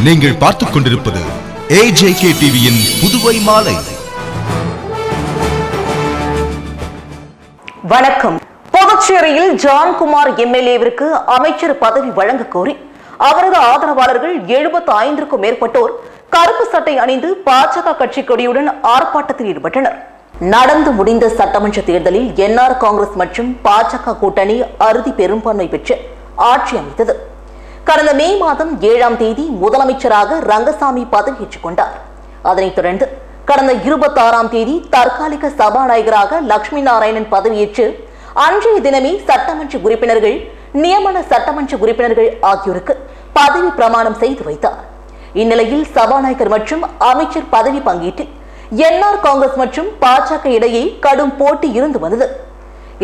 நீங்கள் பார்த்துக் கொண்டிருப்பது AJK டிவியின் புதுவை மாலை. வணக்கம். புதுச்சேரியில் ஜான்குமார் எம்எல்ஏவிற்கு அமைச்சர் பதவி வழங்க கோரி அவரது ஆதரவாளர்கள் 75க்கும் மேற்பட்டோர் கருப்பு சட்டை அணிந்து பாஜக கட்சி கொடியுடன் ஆர்ப்பாட்டத்தில் ஈடுபட்டனர். நடந்து முடிந்த சட்டமன்ற தேர்தலில் NR காங்கிரஸ் மற்றும் பாஜக கூட்டணி அறுதி பெரும்பான்மை பெற்று ஆட்சி அமைத்தது. கடந்த மே மாதம் 7ஆம் தேதி முதலமைச்சராக ரங்கசாமி பதவியேற்றுக் கொண்டார். அதனைத் தொடர்ந்து கடந்த 26ஆம் தேதி தற்காலிக சபாநாயகராக லட்சுமி நாராயணன் பதவியேற்று அன்றைய தினமே சட்டமன்ற உறுப்பினர்கள், நியமன சட்டமன்ற உறுப்பினர்கள் ஆகியோருக்கு பதவி பிரமாணம் செய்து வைத்தார். இந்நிலையில் சபாநாயகர் மற்றும் அமைச்சர் பதவி பங்கீட்டில் NR காங்கிரஸ் மற்றும் பாஜக இடையே கடும் போட்டி இருந்து வந்தது.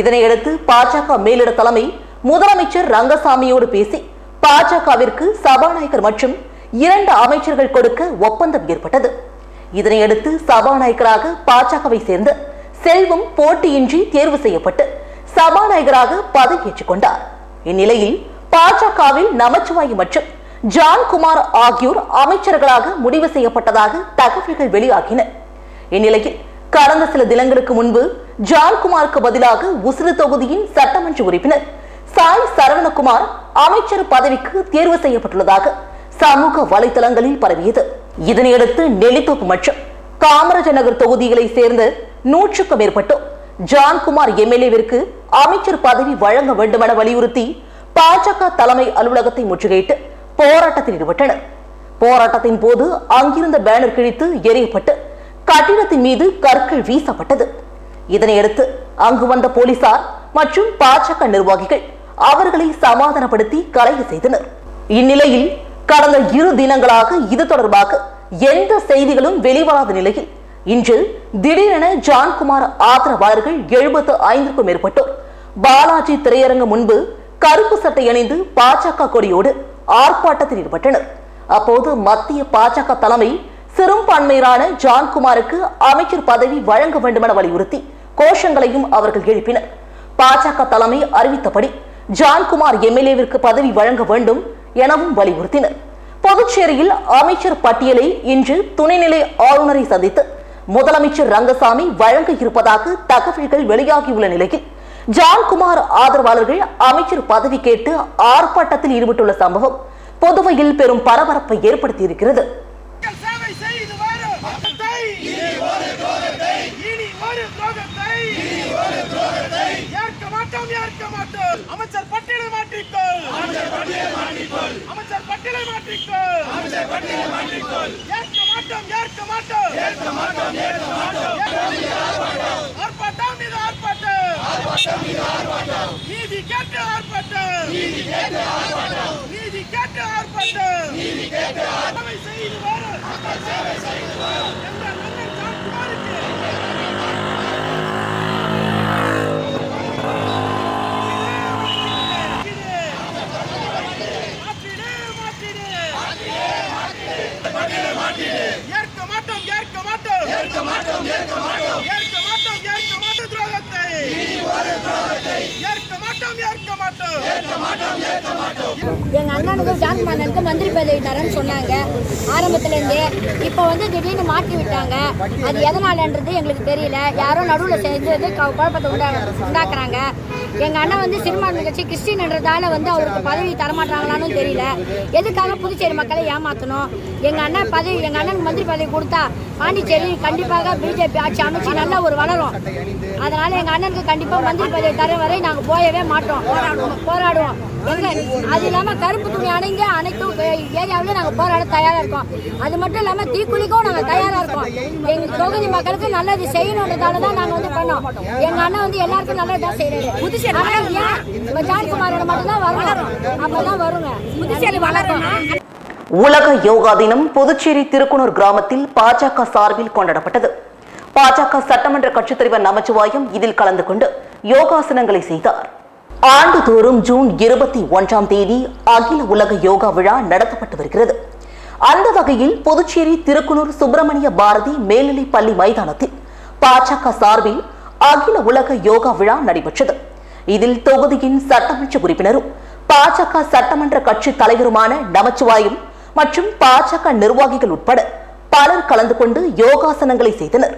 இதனையடுத்து பாஜக மேலிட தலைமை முதலமைச்சர் ரங்கசாமியோடு பேசி பாஜகவிற்கு சபாநாயகர் மற்றும் 2 அமைச்சர்கள் கொடுக்க ஒப்பந்தம் ஏற்பட்டது. இதனையடுத்து சபாநாயகராக பாஜகவை சேர்ந்த செல்வம் போட்டியின்றி தேர்வு செய்யப்பட்டு சபாநாயகராக பதவியேற்றுக் கொண்டார். இந்நிலையில் பாஜகவில் நமச்சிவாயம் மற்றும் ஜான்குமார் ஆகியோர் அமைச்சர்களாக முடிவு செய்யப்பட்டதாக தகவல்கள் வெளியாகின. இந்நிலையில் கடந்த சில தினங்களுக்கு முன்பு ஜான்குமாருக்கு பதிலாக உசிறு தொகுதியின் சட்டமன்ற உறுப்பினர் சாய் சரவணகுமார் அமைச்சர் பதவிக்கு தேர்வு செய்யப்பட்டுள்ளதாக சமூக வலைதளங்களில் பரவியது. இதனையடுத்து நெல்லித்தோப்பு மற்றும் காமராஜர் நகர் தொகுதிகளை சேர்ந்த 100க்கும் மேற்பட்டோர் ஜான்குமார் எம்எல்ஏவிற்கு அமைச்சர் பதவி வழங்க வேண்டுமென வலியுறுத்தி பாஜக தலைமை அலுவலகத்தை முற்றுகையிட்டு போராட்டத்தில் ஈடுபட்டனர். போராட்டத்தின் போது அங்கிருந்த பேனர் கிழித்து எரியப்பட்டு கட்டிடத்தின் மீது கற்கள் வீசப்பட்டது. இதனையடுத்து அங்கு வந்த போலீசார் மற்றும் பாஜக நிர்வாகிகள் அவர்களை சமாதானப்படுத்தி கலைய செய்தனர். இந்நிலையில் கடந்த 2 தினங்களாக இது தொடர்பாக எந்த செய்திகளும் வெளிவராத நிலையில் இன்று திடீரென ஜான்குமார் ஆதரவாளர்கள் 75க்கும் மேற்பட்டோர் பாலாஜி திரையரங்கு முன்பு கருப்பு சட்டை அணிந்து பாஜக கொடியோடு ஆர்ப்பாட்டத்தில் ஈடுபட்டனர். அப்போது மத்திய பாஜக தலைமை சிறுபான்மையினரான ஜான்குமாருக்கு அமைச்சர் பதவி வழங்க வேண்டுமென வலியுறுத்தி கோஷங்களையும் அவர்கள் எழுப்பினர். பாஜக தலைமை அறிவித்தபடி ஜான்குமார் எம்எல்ஏவிற்கு பதவி வழங்க வேண்டும் எனவும் வலியுறுத்தினர். புதுச்சேரியில் அமைச்சர் பட்டியலை இன்று துணைநிலை ஆளுநரை சந்தித்து முதலமைச்சர் ரங்கசாமி வழங்க இருப்பதாக தகவல்கள் வெளியாகியுள்ள நிலையில் ஜான்குமார் ஆதரவாளர்கள் அமைச்சர் பதவி கேட்டு ஆர்ப்பாட்டத்தில் ஈடுபட்டுள்ள சம்பவம் புதுவையில் பெரும் பரபரப்பை ஏற்படுத்தியிருக்கிறது. அமைச்சர் பட்டியலை மாற்றிக்கொள், அமைச்சர் பட்டியலை மாற்றிக்கொள், ஏற்க மாட்டோம் ஆர்ப்பாட்டம் மீது ஆர்ப்பாட்டம், நீதி கேட்டு ஆர்ப்பாட்டம், நீதி கேட்டு ஆர்ப்பாட்டம், செய்து வரும் எங்க அண்ணனுக்கு ஜான்குமாருக்கு மந்திரி பதவி தரேன்னு சொன்னாங்க ஆரம்பத்திலேருந்தே. இப்போ திடீர்னு மாற்றி விட்டாங்க. அது எதனாலன்றது எங்களுக்கு தெரியல. யாரோ நடுவில் சேர்ந்து குழப்பத்தை உண்டாக்குறாங்க. எங்க அண்ணன் சிறுபான்மை கட்சி கிறிஸ்டின்ன்றதால அவருக்கு பதவி தரமாட்டாங்களான்னு தெரியல. எதுக்காக புதுச்சேரி மக்களை ஏமாத்தணும்? எங்க அண்ணனுக்கு மந்திரி பதவி கொடுத்தா பாண்டிச்சேரி கண்டிப்பாக பிஜேபி ஆட்சி அமைச்சு நல்ல ஒரு வளரும். அதனால எங்க அண்ணனுக்கு கண்டிப்பா மந்திரி பதவி தர வரை நாங்க போயவே மாட்டோம், போராடுவோம். அது இல்லாம கருப்பு துணி அனைத்து ஏரியாவிலும் நாங்க போராட தயாரா இருக்கோம். அது மட்டும் இல்லாம தீக்குளிக்கும் நாங்க தயாரா இருக்கோம். எங்க தொகுதி மக்களுக்கு நல்லது செய்யணுன்றதாலதான் நாங்க பண்ணோம். எங்க அண்ணன் எல்லாருக்கும் நல்லதுதான் செய்யறாரு. ஜான்குமாரோட மட்டும்தான் வரணும், அப்பதான் வருங்க புதுச்சேரி வளரும். உலக யோகா தினம் புதுச்சேரி திருக்குனூர் கிராமத்தில் பாஜக சார்பில் கொண்டாடப்பட்டது. பாஜக சட்டமன்ற கட்சித் தலைவர் நமச்சிவாயம் இதில் கலந்து கொண்டு யோகாசனங்களை செய்தார். ஆண்டுதோறும் ஜூன் 21ஆம் தேதி அகில உலக யோகா விழா நடத்தப்பட்டு வருகிறது. அந்த வகையில் புதுச்சேரி திருக்குனூர் சுப்பிரமணிய பாரதி மேல்நிலைப் பள்ளி மைதானத்தில் பாஜக சார்பில் அகில உலக யோகா விழா நடைபெற்றது. இதில் தொகுதியின் சட்டமன்ற உறுப்பினரும் பாஜக சட்டமன்ற கட்சி தலைவருமான நமச்சிவாயம் மற்றும் பாஜக நிர்வாகிகள் உட்பட பலர் கலந்து கொண்டு யோகாசனங்களை செய்தனர்.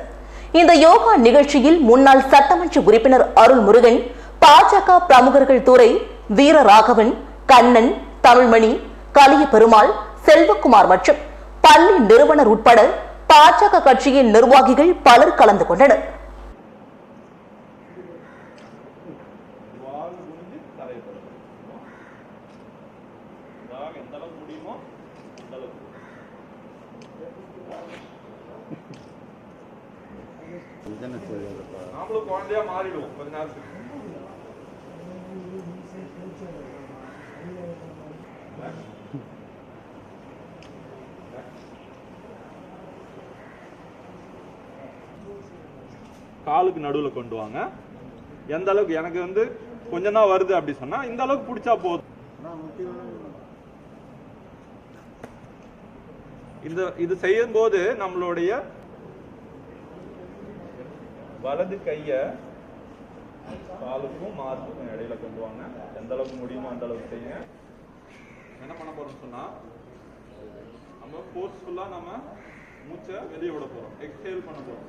இந்த யோகா நிகழ்ச்சியில் முன்னாள் சட்டமன்ற உறுப்பினர் அருள்முருகன், பாஜக பிரமுகர்கள் துரை, வீரராகவன், கண்ணன், தமிழ்மணி, கலிய பெருமாள், செல்வகுமார் மற்றும் பள்ளி நிறுவனர் உட்பட பாஜக கட்சியின் நிர்வாகிகள் பலர் கலந்து கொண்டனர். நாமளும் குழந்தையா மாறிடுவோம் கொஞ்ச நேரத்துக்கு. காலுக்கு நடுவுல கொண்டு வாங்க. எந்த அளவுக்கு எனக்கு கொஞ்சம் தான் வருது அப்படி சொன்னா இந்த அளவுக்கு பிடிச்சா போதும். இது செய்யும் போது நம்மளுடைய வலது கைய காலுக்கும் மார்புக்கும் இடையில கொண்டு வாங்க. எந்த அளவுக்கு முடியுமோ அந்த அளவுக்கு செய்யுங்க. என்ன பண்ண போறோம் சொன்னா நம்ம ஃபோர்ஸ்ஃபுல்லா நம்ம மூச்சை வெளியே விட போறோம். எக்ஸேல் பண்ண போறோம்.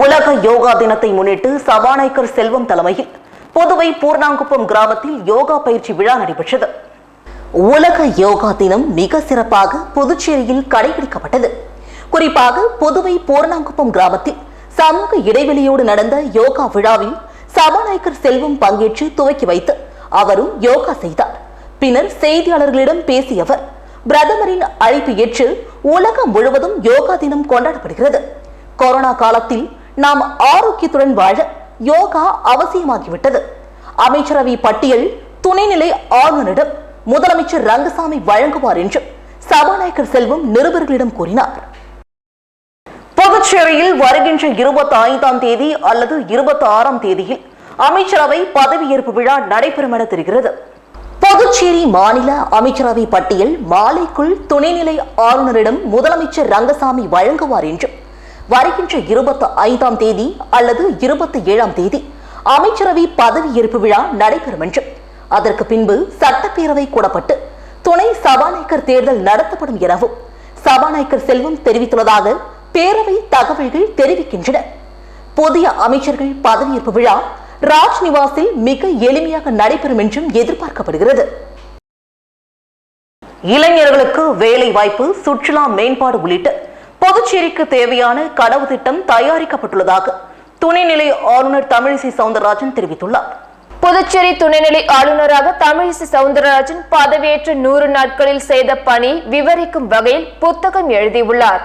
உலக யோகா தினத்தை முன்னிட்டு சபாநாயகர் செல்வம் தலைமையில் புதுவை பூர்ணாங்குப்பம் கிராமத்தில் யோகா பயிற்சி விழா நடைபெற்றது. உலக யோகா தினம் மிக சிறப்பாக புதுச்சேரியில் கடைபிடிக்கப்பட்டது. குறிப்பாக புதுவை பூர்ணாங்குப்பம் கிராமத்தில் சமூக இடைவெளியோடு நடந்த யோகா விழாவில் சபாநாயகர் செல்வம் பங்கேற்று துவக்கி வைத்து அவரும் யோகா செய்தார். பின்னர் செய்தியாளர்களிடம் பேசிய அவர், பிரதமரின் அழைப்பு ஏற்று உலகம் முழுவதும் யோகா தினம் கொண்டாடப்படுகிறது. கொரோனா காலத்தில் நாம் ஆரோக்கியத்துடன் வாழ யோகா அவசியமாகிவிட்டது. அமைச்சரவை பட்டியல் துணைநிலை ஆளுநரிடம் முதலமைச்சர் ரங்கசாமி வழங்குவார் என்று சபாநாயகர் செல்வம் நிருபர்களிடம் கூறினார். புதுச்சேரியில் வருகின்ற 25ஆம் தேதி அல்லது 26ஆம் தேதியில் அமைச்சரவை பதவியேற்பு விழா நடைபெறும் என தெரிகிறது. புதுச்சேரி மாநில அமைச்சரவை பட்டியல் மாலைக்குள் துணைநிலை ஆளுநரிடம் முதலமைச்சர் ரங்கசாமி வழங்குவார் என்றும் வருகின்ற 25ஆம் தேதி அல்லது 27ஆம் தேதி அமைச்சரவை பதவியேற்பு விழா நடைபெறும் என்றும் அதற்கு பின்பு சட்டப்பேரவை கூடப்பட்டு துணை சபாநாயகர் தேர்தல் நடத்தப்படும் எனவும் சபாநாயகர் செல்வம் தெரிவித்துள்ளதாக பேரவை தகவல்கள் தெரிவிக்கின்றன. புதிய அமைச்சர்கள் பதவியேற்பு விழா ராஜ்நிவாசில் மிக எளிமையாக நடைபெறும் என்றும் எதிர்பார்க்கப்படுகிறது. இளைஞர்களுக்கு வேலை வாய்ப்பு, சுற்றுலா மேம்பாடு உள்ளிட்ட புதுச்சேரிக்கு தேவையான கனவு திட்டம் தயாரிக்கப்பட்டுள்ளதாக துணைநிலை ஆளுநர் தமிழிசை சவுந்தரராஜன் தெரிவித்துள்ளார். புதுச்சேரி துணைநிலை ஆளுநராக தமிழிசை சவுந்தரராஜன் பதவியேற்ற 100 நாட்களில் செய்த பணி விவரிக்கும் வகையில் புத்தகம் எழுதியுள்ளார்.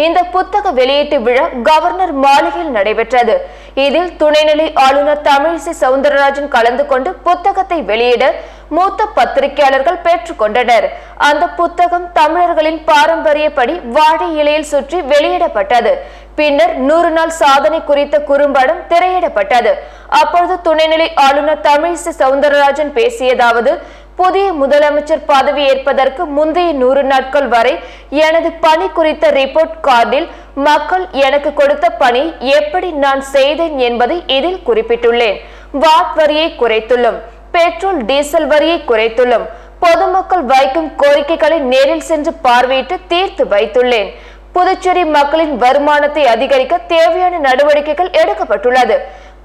இந்த புத்தக வெளியீட்டு விழா கவர்னர் மாளிகையில் நடைபெற்றது. இதில் துணைநிலை ஆளுநர் தமிழிசை சவுந்தரராஜன் கலந்து கொண்டு புத்தகத்தை வெளியிட மூத்த பத்திரிகையாளர்கள் பெற்றுக் கொண்டனர். அந்த புத்தகம் தமிழர்களின் பாரம்பரியப்படி வாழை இலையில் சுற்றி வெளியிடப்பட்டது. பின்னர் 100 நாள் சாதனை குறித்த குறும்படம் திரையிடப்பட்டது. அப்பொழுது துணைநிலை ஆளுநர் தமிழிசை சவுந்தரராஜன் பேசியதாவது, புதிய முதலமைச்சர் பதவி ஏற்பதற்கு முந்தைய 100 நாட்கள் வரை எனது பணி குறித்த ரிப்போர்ட் கார்டில் மக்கள் எனக்கு கொடுத்த பணி எப்படி நான் செய்தேன் என்பதை இதில் குறிப்பிட்டுள்ளேன். வாட் வரியை குறைத்துள்ளோம், பெட்ரோல் டீசல் வரியை குறைத்துள்ளோம், பொதுமக்கள் வைக்கும் கோரிக்கைகளை நேரில் சென்று பார்வையிட்டு தீர்த்து வைத்துள்ளேன். புதுச்சேரி மக்களின் வருமானத்தை அதிகரிக்க தேவையான நடவடிக்கைகள் எடுக்கப்பட்டுள்ளது.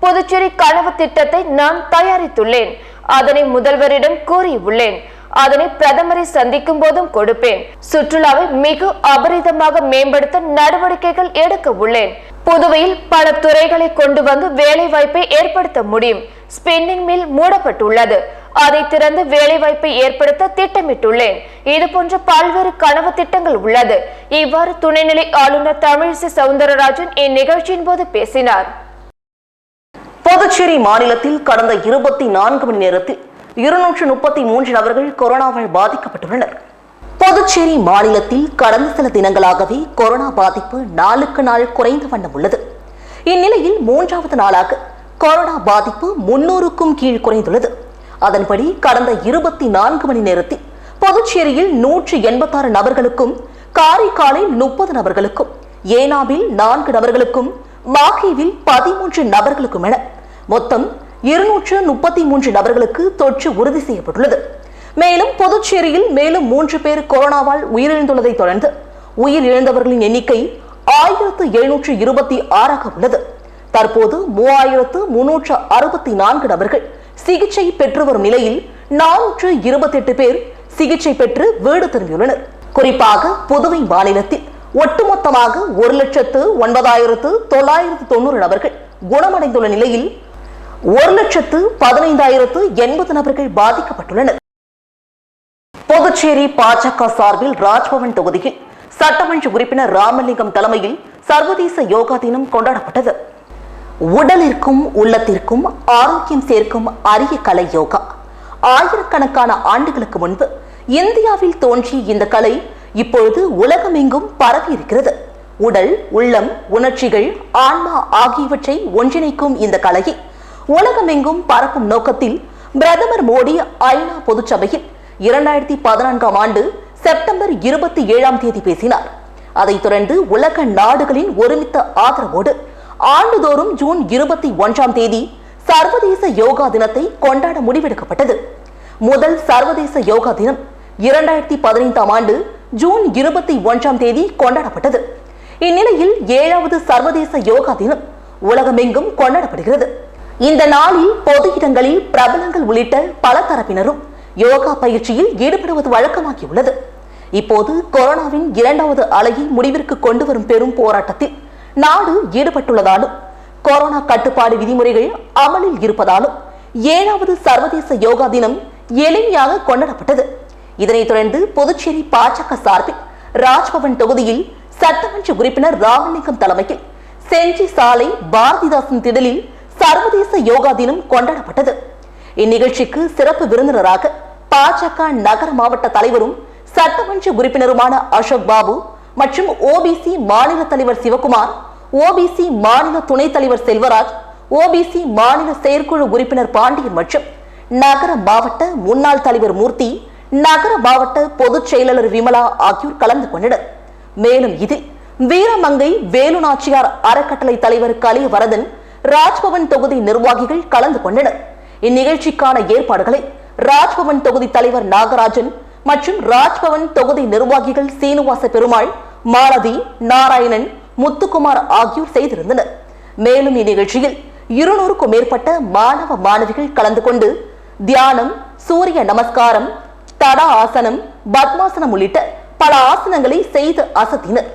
புதுச்சேரி கனவு திட்டத்தை நான் தயாரித்துள்ளேன். அதனை முதல்வரிடம் கூறியுள்ளேன். அதனை பிரதமரை சந்திக்கும் போதும் கொடுப்பேன். சுற்றுலாவை மிக அபரிதமாக மேம்படுத்த நடவடிக்கைகள் எடுக்க உள்ளேன். புதுவையில் பல துறைகளை கொண்டு வந்து வேலை வாய்ப்பை ஏற்படுத்த முடியும். ஸ்பின்னிங் மில் மூடப்பட்டுள்ளது, அதை திறந்து வேலை வாய்ப்பை ஏற்படுத்த திட்டமிட்டுள்ளேன். இது போன்ற பல்வேறு கனவு திட்டங்கள் உள்ளது. இவ்வாறு துணைநிலை ஆளுநர் தமிழிசை சவுந்தரராஜன் இந்நிகழ்ச்சியின் போது பேசினார். புதுச்சேரி மாநிலத்தில் கடந்த 24 மணி நேரத்தில் 233 நபர்கள் கொரோனாவால் பாதிக்கப்பட்டுள்ளனர். புதுச்சேரி மாநிலத்தில் கடந்த சில தினங்களாகவே கொரோனா பாதிப்பு நாளுக்கு நாள் குறைந்த வண்ணம் உள்ளது. இந்நிலையில் 3வது நாளாக கொரோனா பாதிப்பு 300க்கும் கீழ் குறைந்துள்ளது. அதன்படி கடந்த 24 மணி நேரத்தில் புதுச்சேரியில் 186 நபர்களுக்கும், காரைக்காலில் 30 நபர்களுக்கும், ஏனாமில் 4 நபர்களுக்கும், மாஹேவில் 13 நபர்களுக்கும் என மொத்தம் 233 நபர்களுக்கு தொற்று உறுதி செய்யப்பட்டுள்ளது. மேலும் புதுச்சேரியில் மேலும் 3 பேர் கொரோனாவால் உயிரிழந்துள்ளதை தொடர்ந்து உயிரிழந்தவர்களின் எண்ணிக்கை 1726 உள்ளது. தற்போது 3364 நபர்கள் சிகிச்சை பெற்று வரும் நிலையில் 428 பேர் சிகிச்சை பெற்று வீடு திரும்பியுள்ளனர். குறிப்பாக புதுவை மாநிலத்தில் ஒட்டுமொத்தமாக 1,09,990 நபர்கள் குணமடைந்துள்ள நிலையில் 1,15,080 நபர்கள் பாதிக்கப்பட்டுள்ளனர். புதுச்சேரி பாஜக சார்பில் ராஜ்பவன் தொகுதியில் சட்டமன்ற உறுப்பினர் ராமலிங்கம் தலைமையில் சர்வதேச யோகா தினம் கொண்டாடப்பட்டது. உடலிற்கும் உள்ளத்திற்கும் ஆரோக்கியம் சேர்க்கும் அரிய கலை யோகா. ஆயிரக்கணக்கான ஆண்டுகளுக்கு முன்பு இந்தியாவில் தோன்றிய இந்த கலை இப்பொழுது உலகமெங்கும் பரவி இருக்கிறது. உடல், உள்ளம், உணர்ச்சிகள், ஆன்மா ஆகியவற்றை ஒன்றிணைக்கும் இந்த கலையை உலகமெங்கும் பரப்பும் நோக்கத்தில் பிரதமர் மோடி ஐநா பொதுச்சபையில் 2014 ஆண்டு செப்டம்பர் 27 பேசினார். அதைத் தொடர்ந்து உலக நாடுகளின் ஒருமித்த ஆதரவோடு ஆண்டுதோறும் ஜூன் 21 சர்வதேச யோகா தினத்தை கொண்டாட முடிவெடுக்கப்பட்டது. முதல் சர்வதேச யோகா தினம் 2015 ஆண்டு ஜூன் 21 கொண்டாடப்பட்டது. இந்நிலையில் 7வது சர்வதேச யோகா தினம் உலகமெங்கும் கொண்டாடப்படுகிறது. இந்த நாளில் பொது இடங்களில் பிரபலங்கள் உள்ளிட்ட பல தரப்பினரும் யோகா பயிற்சியில் ஈடுபடுவது வழக்கமாகியுள்ளது. இப்போது கொரோனாவின் 2வது அலையை முடிவிற்கு கொண்டு வரும் பெரும் போராட்டத்தில் நாடு ஈடுபட்டுள்ளதாலும் கொரோனா கட்டுப்பாடு விதிமுறைகள் அமலில் இருப்பதாலும் 7வது சர்வதேச யோகா தினம் எளிமையாக கொண்டாடப்பட்டது. இதனைத் தொடர்ந்து புதுச்சேரி பாஜக சார்பில் ராஜ்பவன் தொகுதியில் சட்டமன்ற உறுப்பினர் ராமலிங்கம் தலைமையில் செஞ்சி சாலை பாரதிதாசன் திடலில் சர்வதேச யோகா தினம் கொண்டாடப்பட்டது. இந்நிகழ்ச்சிக்கு சிறப்பு விருந்தினராக பாஜக நகர மாவட்ட தலைவரும் சட்டமன்ற உறுப்பினருமான அசோக் பாபு மற்றும் ஓபிசி மாநில தலைவர் சிவகுமார், ஓபிசி மாநில துணைத் தலைவர் செல்வராஜ், ஓபிசி மாநில செயற்குழு உறுப்பினர் பாண்டியன் மற்றும் நகர மாவட்ட முன்னாள் தலைவர் மூர்த்தி, நகர மாவட்ட பொதுச் செயலாளர் விமலா ஆகியோர் கலந்து கொண்டனர். மேலும் இதில் வீரமங்கை வேலுநாச்சியார் அறக்கட்டளை தலைவர் கலியவரதன், ராஜ்பவன் தொகுதி நிர்வாகிகள் கலந்து கொண்டனர். இந்நிகழ்ச்சிக்கான ஏற்பாடுகளை ராஜ்பவன் தொகுதி தலைவர் நாகராஜன் மற்றும் ராஜ்பவன் தொகுதி நிர்வாகிகள் சீனிவாச பெருமாள், மாலதி, நாராயணன், முத்துக்குமார் ஆகியோர் செய்திருந்தனர். மேலும் இந்நிகழ்ச்சியில் 200க்கும் மேற்பட்ட மாணவ மாணவிகள் கலந்து கொண்டு தியானம், சூரிய நமஸ்காரம், தடா ஆசனம், பத்மாசனம் உள்ளிட்ட பல ஆசனங்களை செய்து அசத்தினர்.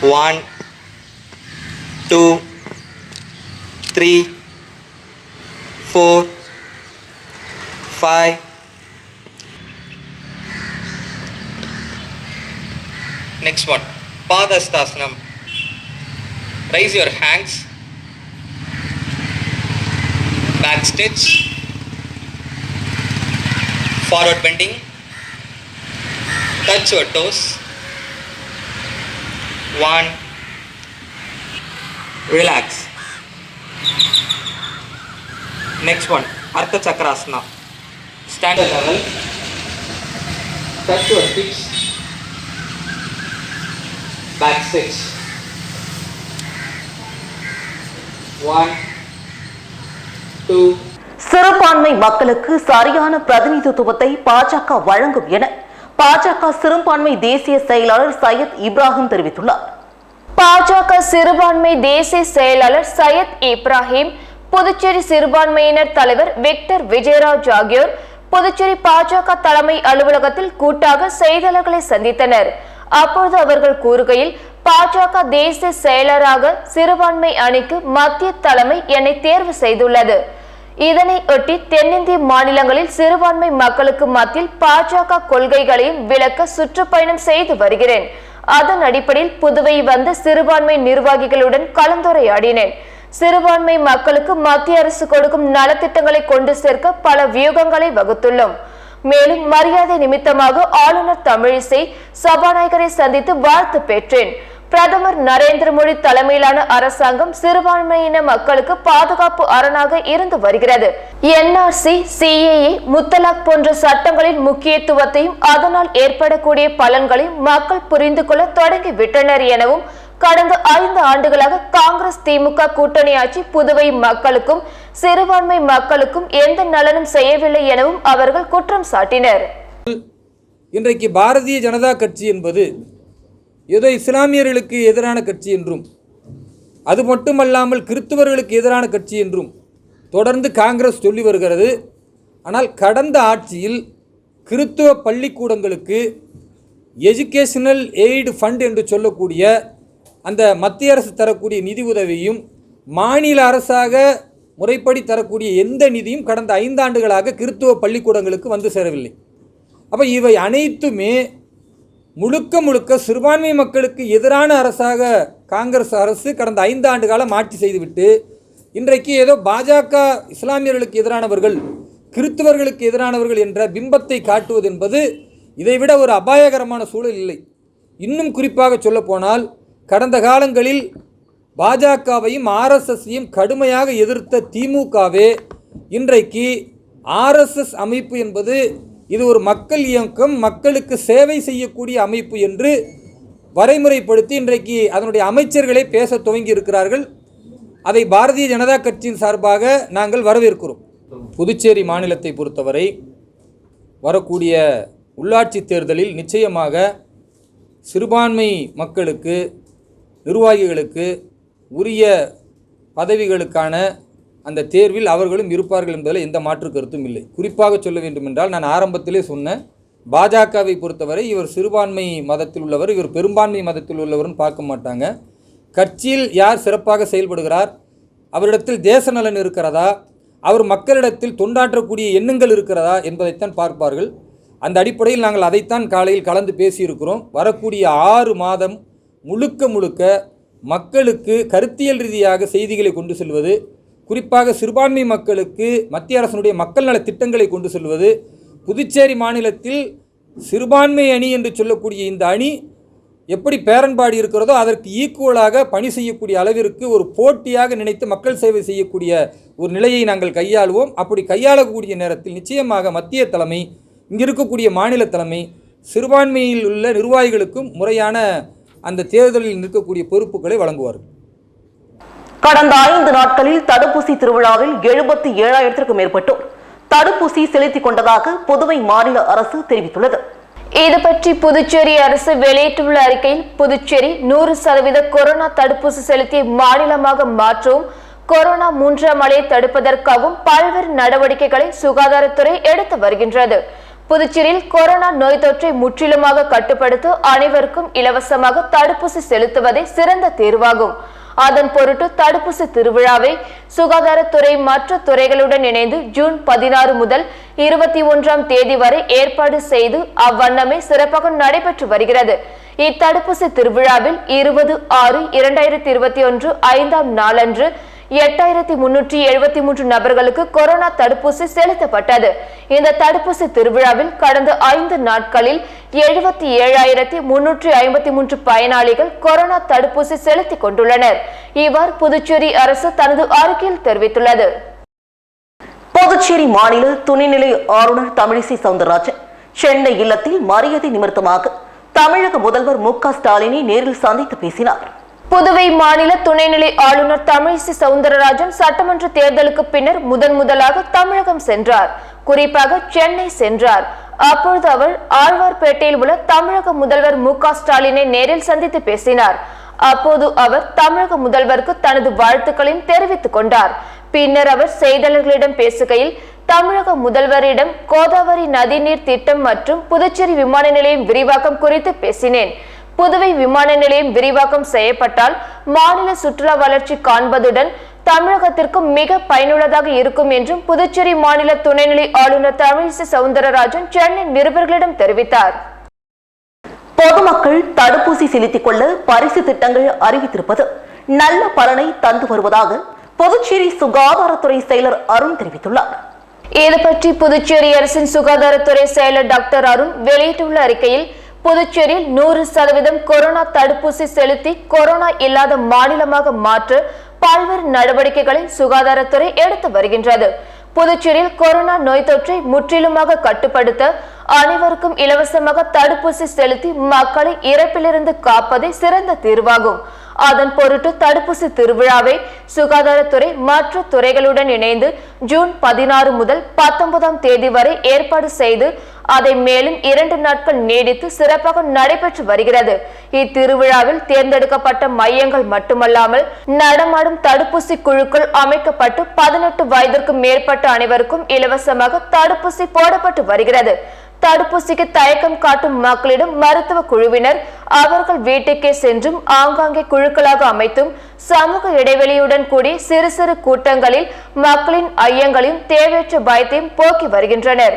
One, 2, 3, 4, 5. Next one, Padhasthasana. Raise your hands, back stretch, forward bending, touch your toes. 1, relax. Next one, Ardha Chakrasana. Stand at level, touch your hips, back stretch. 1, 2. சிறுபான்மை மக்களுக்கு சரியான பிரதிநிதித்துவத்தை பாஜக வழங்கும் என பாஜக சிறுபான்மை தேசிய செயலாளர் சையத் இப்ராஹிம் தெரிவித்துள்ளார். பாஜக சிறுபான்மை தேசிய செயலாளர் சையத் இப்ராஹிம், புதுச்சேரி சிறுபான்மையினர் தலைவர் விக்டர் விஜயராஜ் ஆகியோர் புதுச்சேரி பாஜக தலைமை அலுவலகத்தில் கூட்டாக செய்தியாளர்களை சந்தித்தனர். அப்பொழுது அவர்கள் கூறுகையில், பாஜக தேசிய செயலராக சிறுபான்மை அணிக்கு மத்திய தலைமை என்னை தேர்வு செய்துள்ளது. இதனை ஒட்டி தென்னிந்திய மாநிலங்களில் சிறுபான்மை மக்களுக்கு மத்தியில் பாஜக கொள்கைகளையும் விளக்க சுற்றுப்பயணம் செய்து வருகிறேன். அதன் அடிப்படையில் புதுவை வந்த சிறுபான்மை நிர்வாகிகளுடன் கலந்துரையாடினேன். சிறுபான்மை மக்களுக்கு மத்திய அரசு கொடுக்கும் நலத்திட்டங்களை கொண்டு சேர்க்க பல வியூகங்களை வகுத்துள்ளோம். மேலும் மரியாதை நிமித்தமாக ஆளுநர் தமிழிசை சபாநாயகரை சந்தித்து வாழ்த்து பெற்றேன். பிரதமர் நரேந்திர மோடி தலைமையிலான அரசாங்கம் சிறுபான்மையின மக்களுக்கு பாதுகாப்பு அரணாக இருந்து வருகிறது. NRC, CAA, முத்தலாக் போன்ற சட்டங்களின் முக்கியத்துவத்தையும் அதனால் ஏற்படக்கூடிய பலன்களையும் மக்கள் புரிந்து கொள்ள தொடங்கிவிட்டனர் எனவும் கடந்த 5 ஆண்டுகளாக காங்கிரஸ் திமுக கூட்டணி ஆட்சி புதுவை மக்களுக்கும் சிறுபான்மை மக்களுக்கும் எந்த நலனும் செய்யவில்லை எனவும் அவர்கள் குற்றம் சாட்டினர். இன்றைக்கு பாரதிய ஜனதா கட்சி என்பது ஏதோ இஸ்லாமியர்களுக்கு எதிரான கட்சி என்றும் அது மட்டுமல்லாமல் கிறிஸ்தவர்களுக்கு எதிரான கட்சி என்றும் தொடர்ந்து காங்கிரஸ் சொல்லி வருகிறது. ஆனால் கடந்த ஆட்சியில் கிறிஸ்துவ பள்ளிக்கூடங்களுக்கு எஜுகேஷனல் எய்டு ஃபண்ட் என்று சொல்லக்கூடிய அந்த மத்திய அரசு தரக்கூடிய நிதி உதவியும் மாநில அரசாக முறைப்படி தரக்கூடிய எந்த நிதியும் கடந்த 5 ஆண்டுகளாக கிறிஸ்துவ பள்ளிக்கூடங்களுக்கு வந்து சேரவில்லை. அப்போ இவை அனைத்துமே முழுக்க முழுக்க சிறுபான்மை மக்களுக்கு எதிரான அரசாக காங்கிரஸ் அரசு கடந்த 5 ஆண்டு காலம் ஆட்சி செய்துவிட்டு இன்றைக்கு ஏதோ பாஜக இஸ்லாமியர்களுக்கு எதிரானவர்கள் கிறிஸ்தவர்களுக்கு எதிரானவர்கள் என்ற பிம்பத்தை காட்டுவது என்பது இதைவிட ஒரு அபாயகரமான சூழல் இல்லை. இன்னும் குறிப்பாக சொல்லப்போனால் கடந்த காலங்களில் பாஜகவையும் RSSையும் கடுமையாக எதிர்த்த திமுகவே இன்றைக்கு RSS அமைப்பு என்பது இது ஒரு மக்கள் இயக்கம், மக்களுக்கு சேவை செய்யக்கூடிய அமைப்பு என்று வரைமுறைப்படுத்தி இன்றைக்கு அதனுடைய அமைச்சர்களே பேச துவங்கி இருக்கிறார்கள். அதை பாரதிய ஜனதா கட்சியின் சார்பாக நாங்கள் வரவேற்கிறோம். புதுச்சேரி மாநிலத்தை பொறுத்தவரை வரக்கூடிய உள்ளாட்சி தேர்தலில் நிச்சயமாக சிறுபான்மை மக்களுக்கு நிர்வாகிகளுக்கு உரிய பதவிகளுக்கான அந்த தேர்வில் அவர்களும் இருப்பார்கள் என்பதில் எந்த மாற்று கருத்தும் இல்லை. குறிப்பாக சொல்ல வேண்டுமென்றால் நான் ஆரம்பத்திலே சொன்ன பாஜகவை பொறுத்தவரை இவர் சிறுபான்மை மதத்தில் உள்ளவர், இவர் பெரும்பான்மை மதத்தில் உள்ளவர்னு பார்க்க மாட்டாங்க. கட்சியில் யார் சிறப்பாக செயல்படுகிறார், அவரிடத்தில் தேச நலன் இருக்கிறதா, அவர் மக்களிடத்தில் தொண்டாற்றக்கூடிய எண்ணங்கள் இருக்கிறதா என்பதைத்தான் பார்ப்பார்கள். அந்த அடிப்படையில் நாங்கள் அதைத்தான் காலையில் கலந்து பேசியிருக்கிறோம். வரக்கூடிய 6 மாதம் முழுக்க முழுக்க மக்களுக்கு கருத்தியல் ரீதியாக செய்திகளை கொண்டு செல்வது, குறிப்பாக சிறுபான்மை மக்களுக்கு மத்திய அரசினுடைய மக்கள் நல திட்டங்களை கொண்டு செல்வது, புதுச்சேரி மாநிலத்தில் சிறுபான்மை அணி என்று சொல்லக்கூடிய இந்த அணி எப்படி பேரன்பாடு இருக்கிறதோ அதற்கு ஈக்குவலாக பணி செய்யக்கூடிய அளவிற்கு ஒரு போட்டியாக நினைத்து மக்கள் சேவை செய்யக்கூடிய ஒரு நிலையை நாங்கள் கையாளுவோம். அப்படி கையாளக்கூடிய நேரத்தில் நிச்சயமாக மத்திய தலைமை, இங்கே இருக்கக்கூடிய மாநில தலைமை சிறுபான்மையில் உள்ள நிர்வாகிகளுக்கும் முறையான அந்த தேர்தலில் நிற்கக்கூடிய பொறுப்புகளை வழங்குவார்கள். கடந்த 5 நாட்களில் தடுப்பூசி திருவிழாவில் 77,000க்கும் மேற்பட்டோர் தடுப்பூசி செலுத்திக் கொண்டதாக புதுவை மாநில அரசு தெரிவித்துள்ளது. இது பற்றி புதுச்சேரி அரசு வெளியிட்டுள்ள அறிக்கையில் புதுச்சேரி 100% கொரோனா தடுப்பூசி செலுத்திய மாநிலமாக மாற்றவும் கொரோனா 3ஆம் அலையை தடுப்பதற்காகவும் பல்வேறு நடவடிக்கைகளை சுகாதாரத்துறை எடுத்து வருகின்றது. புதுச்சேரியில் கொரோனா நோய் தொற்றை முற்றிலுமாக கட்டுப்படுத்த அனைவருக்கும் இலவசமாக தடுப்பூசி செலுத்துவதே சிறந்த தேர்வாகும். அதன் பொருட்டு தடுப்பூசி திருவிழாவை சுகாதாரத்துறை மற்ற துறைகளுடன் இணைந்து ஜூன் 16 முதல் 21ஆம் தேதி வரை ஏற்பாடு செய்து அவ்வண்ணமே சிறப்பாக நடைபெற்று வருகிறது. இத்தடுப்பூசி திருவிழாவில் 20/6/2021 5ஆம் நாளன்று 8,373 நபர்களுக்கு கொரோனா தடுப்பூசி செலுத்தப்பட்டது. இந்த தடுப்பூசி திருவிழாவில் கடந்த 5 நாட்களில் 77,353 பயனாளிகள் கொரோனா தடுப்பூசி செலுத்திக் கொண்டுள்ளனர். இவ்வாறு புதுச்சேரி அரசு தனது அறிக்கையில் தெரிவித்துள்ளது. புதுச்சேரி மாநில துணைநிலை ஆளுநர் தமிழிசை சவுந்தரராஜன் சென்னை இல்லத்தில் மரியாதை நிமித்தமாக தமிழக முதல்வர் மு க ஸ்டாலினை நேரில் சந்தித்து பேசினார். புதுவை மாநில துணைநிலை ஆளுநர் தமிழிசை சவுந்தரராஜன் சட்டமன்ற தேர்தலுக்கு பின்னர் முதலாக தமிழகம் சென்றார். குறிப்பாக சென்னை சென்றார். அப்பொழுது அவர் ஆழ்வார்பேட்டையில் உள்ள தமிழக முதல்வர் மு க ஸ்டாலினை நேரில் சந்தித்து பேசினார். அப்போது அவர் தமிழக முதல்வருக்கு தனது வாழ்த்துக்களையும் தெரிவித்துக் கொண்டார். பின்னர் அவர் செய்தியாளர்களிடம் பேசுகையில் தமிழக முதல்வரிடம் கோதாவரி நதிநீர் திட்டம் மற்றும் புதுச்சேரி விமான நிலையம் விரிவாக்கம் குறித்து பேசினேன். புதுவை விமான நிலையம் விரிவாக்கம் செய்யப்பட்டால் மாநில சுற்றுலா வளர்ச்சி காண்பதுடன் தமிழகத்திற்கும் மிக பயனுள்ளதாக இருக்கும் என்றும் புதுச்சேரி மாநில துணைநிலை ஆளுநர் தமிழிசை சவுந்தரராஜன் சென்னை நிருபர்களிடம் தெரிவித்தார். பொதுமக்கள் தடுப்பூசி செலுத்திக் கொள்ள பரிசு திட்டங்கள் அறிவித்திருப்பது நல்ல பலனை தந்து வருவதாக புதுச்சேரி சுகாதாரத்துறை செயலர் அருண் தெரிவித்துள்ளார். இது பற்றி புதுச்சேரி அரசின் சுகாதாரத்துறை செயலர் டாக்டர் அருண் வெளியிட்டுள்ள அறிக்கையில் புதுச்சேரியில் 100% கொரோனா தடுப்பூசி செலுத்தி கொரோனா இல்லாத மாநிலமாக மாற்ற பல்வேறு நடவடிக்கைகளை சுகாதாரத்துறை எடுத்து வருகின்றது. புதுச்சேரியில் கொரோனா நோய் தொற்றை முற்றிலுமாக கட்டுப்படுத்த அனைவருக்கும் இலவசமாக தடுப்பூசி செலுத்தி மக்களை இறப்பிலிருந்து காப்பதே சிறந்த தீர்வாகும். அதன் பொருட்டு தடுப்பூசி திருவிழாவை சுகாதாரத்துறை மற்ற துறைகளுடன் இணைந்து ஜூன் 16 முதல் 19ஆம் தேதி வரை ஏற்பாடு செய்து அதை மேலும் 2 நாட்கள் நீடித்து சிறப்பாக நடைபெற்று வருகிறது. இத்திருவிழாவில் தேர்ந்தெடுக்கப்பட்ட மையங்கள் மட்டுமல்லாமல் நடமாடும் தடுப்பூசி குழுக்கள் அமைக்கப்பட்டு 18 வயதிற்கு மேற்பட்ட அனைவருக்கும் இலவசமாக தடுப்பூசி போடப்பட்டு வருகிறது. தடுப்பூசிக்கு தயக்கம் காட்டும் மக்களிடம் மருத்துவ குழுவினர் அவர்கள் வீட்டுக்கே சென்றும் ஆங்காங்கே குழுக்களாக அமைத்தும் சமூக இடைவெளியுடன் கூடி சிறு சிறு கூட்டங்களில் மக்களின் ஐயங்களையும் தேவையற்ற பயத்தையும் போக்கி வருகின்றனர்.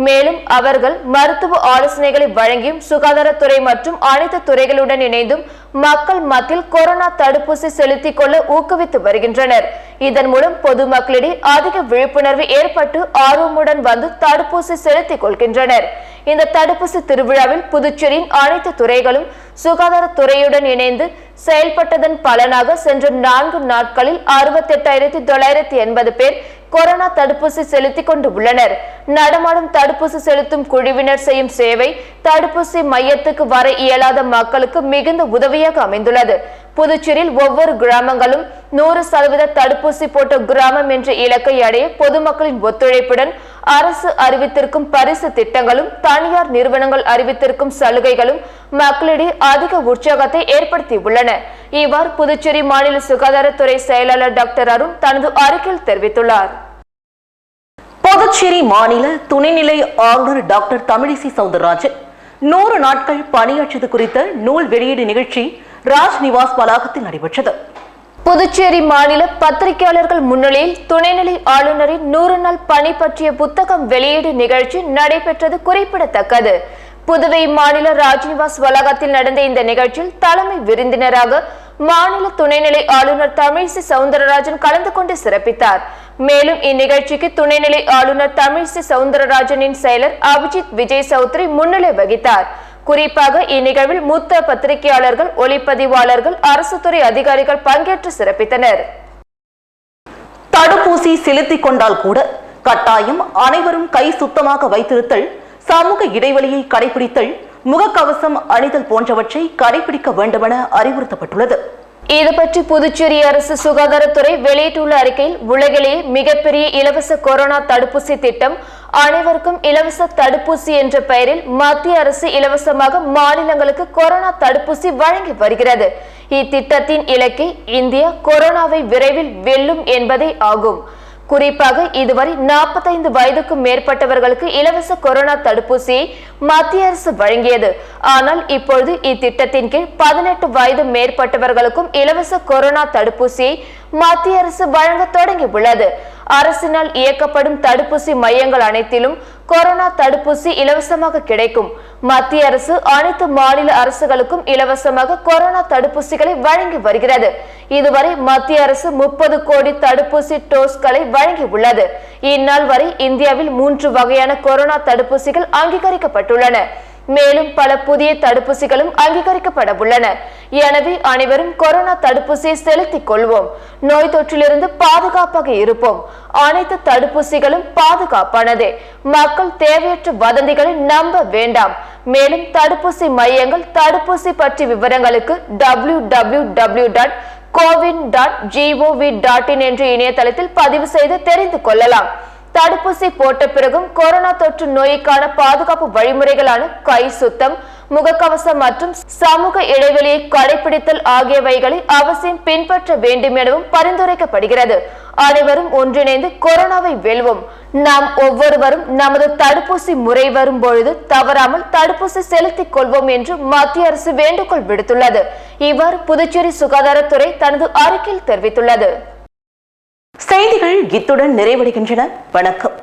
மேலும் அவர்கள் மருத்துவ ஆலோசனைகளை வழங்கியும் சுகாதாரத்துறை மற்றும் அனைத்து துறைகளுடன் இணைந்தும் மக்கள் மத்தியில் கொரோனா தடுப்பூசி செலுத்திக் கொள்ள ஊக்குவித்து வருகின்றனர். இதன் மூலம் பொதுமக்களிடையே அதிக விழிப்புணர்வு ஏற்பட்டு ஆர்வமுடன் வந்து தடுப்பூசி செலுத்திக் கொள்கின்றனர். இந்த தடுப்பூசி திருவிழாவில் புதுச்சேரியின் அனைத்து துறைகளும் சுகாதாரத்துறையுடன் இணைந்து செயல்பட்டதன் பலனாக சென்ற 4 நாட்களில் 68,980 பேர் கொரோனா தடுப்பூசி செலுத்திக் கொண்டு உள்ளனர். நடமாடும் தடுப்பூசி செலுத்தும் குழுவினர் செய்யும் சேவை தடுப்பூசி மையத்துக்கு வர இயலாத மக்களுக்கு மிகுந்த உதவியாக அமைந்துள்ளது. புதுச்சேரியில் ஒவ்வொரு கிராமங்களும் 100% தடுப்பூசி போட்ட கிராமம் என்ற இலக்கை அடைய பொதுமக்களின் ஒத்துழைப்புடன் அரசு அறிவித்திருக்கும் பரிசு திட்டங்களும் தனியார் நிறுவனங்கள் அறிவித்திருக்கும் சலுகைகளும் மக்களிடையே அதிக உற்சாகத்தை ஏற்படுத்தியுள்ளன. இவ்வாறு புதுச்சேரி மாநில சுகாதாரத்துறை செயலாளர் டாக்டர் அருண் தனது அறிக்கையில் தெரிவித்துள்ளார். புதுச்சேரி மாநில துணைநிலை ஆளுநர் டாக்டர் தமிழிசை சவுந்தரராஜன் 100 நாட்கள் பணியாற்றியது குறித்த நூல் வெளியீடு நிகழ்ச்சி ராஜ்நிவாஸ் வளாகத்தில் நடைபெற்றது. புதுச்சேரி மாநில பத்திரிகையாளர்கள் முன்னிலையில் துணைநிலை ஆளுநரின் 100 நாள் பணி பற்றிய புத்தகம் வெளியீடு நிகழ்ச்சி நடைபெற்றது குறிப்பிடத்தக்கது. புதுவை மாநில ராஜ்நிவாஸ் வளாகத்தில் நடந்த இந்த நிகழ்ச்சியில் தலைமை விருந்தினராக மாநில துணைநிலை ஆளுநர் தமிழிசை சவுந்தரராஜன் கலந்து கொண்டு சிறப்பித்தார். மேலும் இந்நிகழ்ச்சிக்கு துணைநிலை ஆளுநர் தமிழிசை சவுந்தரராஜனின் செயலர் அபிஜித் விஜய் சௌத்ரி முன்னிலை வகித்தார். குறிப்பாக இந்நிகழ்வில் மூத்த பத்திரிகையாளர்கள், ஒளிப்பதிவாளர்கள், அரசு துறை அதிகாரிகள் பங்கேற்று சிறப்பித்தனர். தடுப்பூசி செலுத்திக் கொண்டால் கூட கட்டாயம் அனைவரும் கை சுத்தமாக வைத்திருத்தல், சமூக இடைவெளியை கடைபிடித்தல், முகக்கவசம் அணிதல் போன்றவற்றை கடைபிடிக்க வேண்டுமென அறிவுறுத்தப்பட்டுள்ளது. இது பற்றி புதுச்சேரி அரசு சுகாதாரத்துறை வெளியிட்டுள்ள அறிக்கையில், உலகிலேயே மிகப்பெரிய இலவச கொரோனா தடுப்பூசி திட்டம் அனைவருக்கும் இலவச தடுப்பூசி என்ற பெயரில் மத்திய அரசு இலவசமாக மாநிலங்களுக்கு கொரோனா தடுப்பூசி வழங்கி வருகிறது. இத்திட்டத்தின் இலக்கை இந்தியா கொரோனாவை விரைவில் வெல்லும் என்பதே ஆகும். குறிப்பாக இதுவரை 45 வயதுக்கும் மேற்பட்டவர்களுக்கு இலவச கொரோனா தடுப்பூசியை மத்திய அரசு வழங்கியது. ஆனால் இப்பொழுது இத்திட்டத்தின் கீழ் 18 வயது மேற்பட்டவர்களுக்கும் இலவச கொரோனா தடுப்பூசியை மத்திய அரசு வழங்க தொடங்கியுள்ளது. அரசினால் இயக்கப்படும் தடுப்பூசி மையங்கள் அனைத்திலும் கொரோனா தடுப்பூசி இலவசமாக கிடைக்கும். மத்திய அரசு அனைத்து மாநில அரசுகளுக்கும் இலவசமாக கொரோனா தடுப்பூசிகளை வழங்கி வருகிறது. இதுவரை மத்திய அரசு 30 கோடி தடுப்பூசி டோஸ்களை வழங்கி உள்ளது. இந்நாள் வரை இந்தியாவில் 3 வகையான கொரோனா தடுப்பூசிகள் அங்கீகரிக்கப்பட்டுள்ளன. மேலும் பல புதிய தடுப்பூசிகளும் அங்கீகரிக்கப்பட உள்ளன. எனவே அனைவரும் கொரோனா தடுப்பூசியை செலுத்திக் கொள்வோம். நோய் தொற்றிலிருந்து பாதுகாப்பாக இருப்போம். அனைத்து தடுப்பூசிகளும் பாதுகாப்பானதே. மக்கள் தேவையற்ற வதந்திகளை நம்ப வேண்டாம். மேலும் தடுப்பூசி மையங்கள், தடுப்பூசி பற்றிய விவரங்களுக்கு www.cowin.gov.in என்ற இணையதளத்தில் பதிவு செய்து தெரிந்து கொள்ளலாம். தடுப்பூசி போட்ட பிறகும் கொரோனா தொற்று நோய்க்கான பாதுகாப்பு வழிமுறைகளான கை சுத்தம், முகக்கவசம் மற்றும் சமூக இடைவெளியை கடைபிடித்தல் ஆகியவைகளை அவசியம் பின்பற்ற வேண்டும் எனவும் பரிந்துரைக்கப்படுகிறது. அனைவரும் ஒன்றிணைந்து கொரோனாவை வெல்வோம். நாம் ஒவ்வொருவரும் நமது தடுப்பூசி முறை வரும் பொழுது தவறாமல் தடுப்பூசி செலுத்திக் கொள்வோம் என்று மத்திய அரசு வேண்டுகோள் விடுத்துள்ளது. இவ்வாறு புதுச்சேரி சுகாதாரத்துறை தனது அறிக்கையில் தெரிவித்துள்ளது. செய்திகள் இத்துடன் நிறைவடைகின்றன. வணக்கம்.